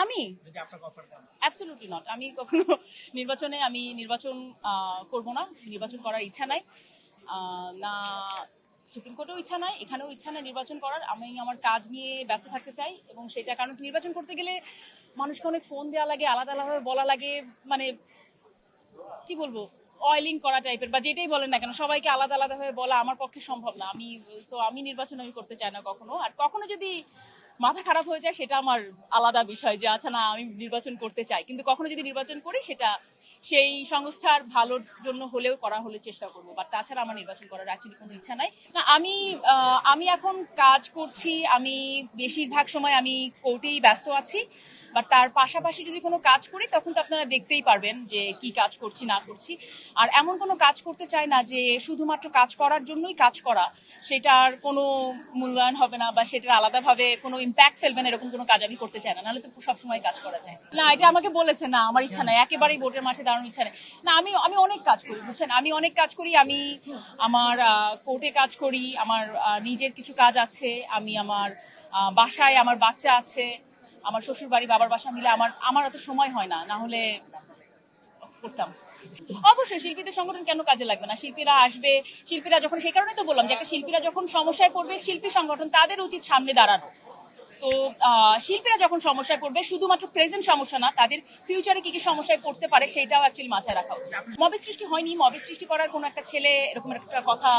আমি absolutely not. আমি কখনো নির্বাচন করব না, নির্বাচন করার ইচ্ছা নাই। না সুপ্রিম কোর্টেও ইচ্ছা নাই, এখানেও ইচ্ছা নাই নির্বাচন করার। আমি আমার কাজ নিয়ে ব্যস্ত থাকতে চাই, এবং সেটা কারণ নির্বাচন করতে গেলে মানুষকে অনেক ফোন দেওয়া লাগে, আলাদা আলাদাভাবে বলা লাগে, মানে কি বলবো, অয়েলিং করা টাইপের বা যেটাই বলেন না কেন, সবাইকে আলাদা আলাদাভাবে বলা আমার পক্ষে সম্ভব না। আমি নির্বাচন করতে চাই না কখনো। আর কখনো যদি মাথা খারাপ হয়ে যায় সেটা আমার আলাদা বিষয়, যে আচ্ছা না আমি নির্বাচন করতে চাই, কিন্তু কখনো যদি নির্বাচন করি সেটা সেই সংস্থার ভালোর জন্য হলেও হলে চেষ্টা করবো। বাট তাছাড়া আমার নির্বাচন করার অ্যাকচুয়ালি কোনো ইচ্ছা নাই। না, আমি এখন কাজ করছি, আমি বেশিরভাগ সময় আমি কোর্টেই ব্যস্ত আছি। বাট তার পাশাপাশি যদি কোনো কাজ করি তখন তো আপনারা দেখতেই পারবেন যে কি কাজ করছি না করছি। আর এমন কোনো কাজ করতে চাই না যে শুধুমাত্র কাজ করার জন্যই কাজ করা, সেটার কোনো মূল্যায়ন হবে না বা সেটার আলাদাভাবে কোনো ইম্প্যাক্ট ফেলবে না, এরকম কোনো কাজ আমি করতে চাই না। নাহলে তো সবসময় কাজ করা যায় না। এটা আমাকে বলেছে না, আমার ইচ্ছা নাই, একেবারেই ভোটের মাঠে দাঁড়ানোর ইচ্ছা নেই। না, আমি অনেক কাজ করি, বুঝছেন, আমি অনেক কাজ করি। আমি আমার কোর্টে কাজ করি, আমার নিজের কিছু কাজ আছে, আমি আমার বাসায় আমার বাচ্চা আছে, আমার শ্বশুর বাড়ি বাবার বাসা মিলে আমার অত সময় হয় না, না হলে করতাম। অবশ্যই শিল্পীদের সংগঠন কেন কাজে লাগবে না? শিল্পীরা আসবে, শিল্পীরা যখন, সেই কারণে তো বললাম যে একটা শিল্পীরা যখন সমস্যায় পড়বে, শিল্পী সংগঠন তাদের উচিত সামনে দাঁড়ানো। তো শিল্পীরা যখন সমস্যায় পড়বে, শুধুমাত্র প্রেজেন্ট সমস্যা না, তাদের ফিউচারে কি কি সমস্যায় পড়তে পারে সেটাও অ্যাকচুয়ালি মাথায় রাখা উচিত। মবের সৃষ্টি হয়নি, মবের সৃষ্টি করার কোনো একটা ছেলে এরকম একটা কথা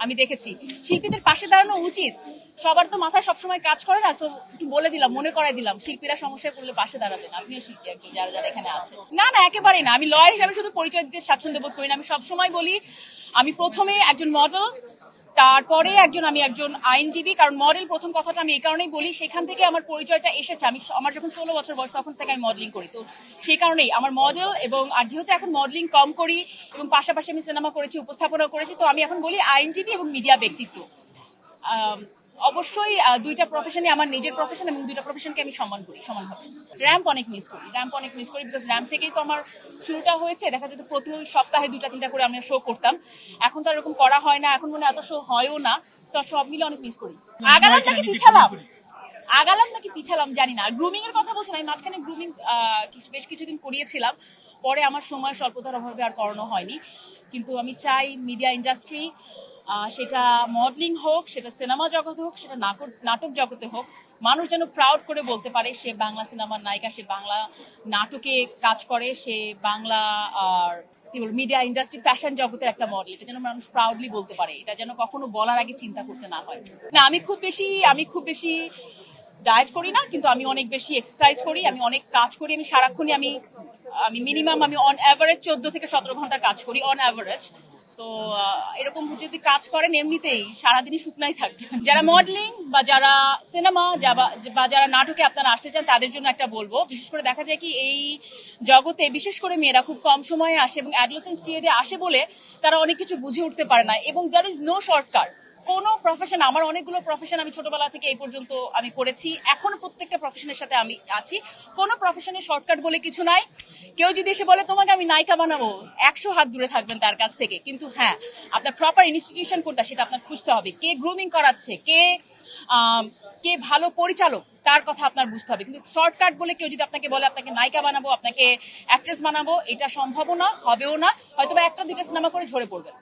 আমি দেখেছি। শিল্পীদের পাশে দাঁড়ানো উচিত। সবার তো মাথায় সবসময় কাজ করে না, তো একটু বলে দিলাম, মনে করাই দিলাম, শিল্পীরা সমস্যায় পড়লে পাশে দাঁড়াবেন। আপনিও শিল্পী একজন, যারা যারা এখানে আছে। না না, একেবারেই না। আমি লয়ার হিসাবে শুধু পরিচয় দিতে স্বাচ্ছন্দ্য বোধ করি না। আমি সবসময় বলি আমি প্রথমে একজন মডেল, তারপরে আমি একজন আইনজীবী। কারণ মডেল প্রথম কথাটা আমি এই কারণেই বলি, সেখান থেকে আমার পরিচয়টা এসেছে। আমার যখন 16 বছর বয়স তখন থেকে আমি মডেলিং করি, তো সেই কারণেই আমার মডেল। এবং আর যেহেতু এখন মডেলিং কম করি এবং পাশাপাশি আমি সিনেমা করেছি, উপস্থাপনা করেছি, তো আমি এখন বলি আইনজীবী এবং মিডিয়া ব্যক্তিত্ব। অবশ্যই দুইটা প্রফেশনে আমার নিজের প্রফেশন, এবং দুইটা প্রফেশনকে আমি সম্মান করি সমানভাবে। র্যাম্প অনেক মিস করি, বিকজ র্যাম্প থেকেই তো আমার শুরুটা হয়েছে। দেখা যেত প্রতি সপ্তাহে 2-3টা করে আমি শো করতাম। এখন তো এরকম করা হয় না, এখন মনে এত শো হয়ও না। তো সব মিলে অনেক মিস করি। আগালাম নাকি পিছালাম জানি না। গ্রুমিং এর কথা বলছেন, আমি মাঝখানে গ্রুমিং বেশ কিছুদিন করিয়েছিলাম, পরে আমার সময় স্বল্পতার অভাবে আর করানো হয়নি। কিন্তু আমি চাই মিডিয়া ইন্ডাস্ট্রি, সেটা মডেলিং হোক, সেটা সিনেমা জগতে হোক, সেটা নাটক জগতে হোক, মানুষ যেন প্রাউড করে বলতে পারে সে বাংলা সিনেমার নায়িকা, সে বাংলা নাটকে কাজ করে, সে বাংলা আর মিডিয়া ইন্ডাস্ট্রি ফ্যাশন জগতের একটা মডেল। এটা যেন মানুষ প্রাউডলি বলতে পারে, এটা যেন কখনো বলার আগে চিন্তা করতে না হয়। না, আমি খুব বেশি ডায়েট করি না, কিন্তু আমি অনেক বেশি এক্সারসাইজ করি, আমি অনেক কাজ করি। আমি সারাক্ষণই আমি মিনিমাম অন অ্যাভারেজ 14 থেকে 17 ঘন্টা কাজ করি, অন অ্যাভারেজ। তো এরকম যদি কাজ করেন এমনিতেই সারাদিনই শুকনাই থাকবে। যারা মডেলিং বা যারা সিনেমা বা যারা নাটকে আপনারা আসতে চান, তাদের জন্য একটা বলবো, বিশেষ করে দেখা যায় কি এই জগতে বিশেষ করে মেয়েরা খুব কম সময়ে আসে এবং অ্যাডোলেসেন্স পিরিয়ডে আসে বলে তারা অনেক কিছু বুঝে উঠতে পারে না, এবং দ্যার ইজ নো শর্টকাট। কোনো প্রফেশন, আমার অনেকগুলো প্রফেশন আমি ছোটবেলা থেকে এই পর্যন্ত আমি করেছি, এখনো প্রত্যেকটা প্রফেশনের সাথে আমি আছি। কোনো প্রফেশনের শর্টকাট বলে কিছু নাই। কেউ যদি এসে বলে তোমাকে আমি নায়িকা বানাবো, 100 হাত দূরে থাকবেন তার কাছ থেকে। কিন্তু হ্যাঁ, আপনার প্রপার ইনস্টিটিউশন কোনটা সেটা আপনার খুঁজতে হবে। কে গ্রুমিং করাচ্ছে, কে ভালো পরিচালক, তার কথা আপনার বুঝতে হবে। কিন্তু শর্টকাট বলে কেউ যদি আপনাকে বলে আপনাকে নায়িকা বানাবো, আপনাকে অ্যাক্ট্রেস বানাবো, এটা সম্ভবও না, হবেও না। হয়তো বা 1-2টা সিনেমা করে ঝরে পড়বে।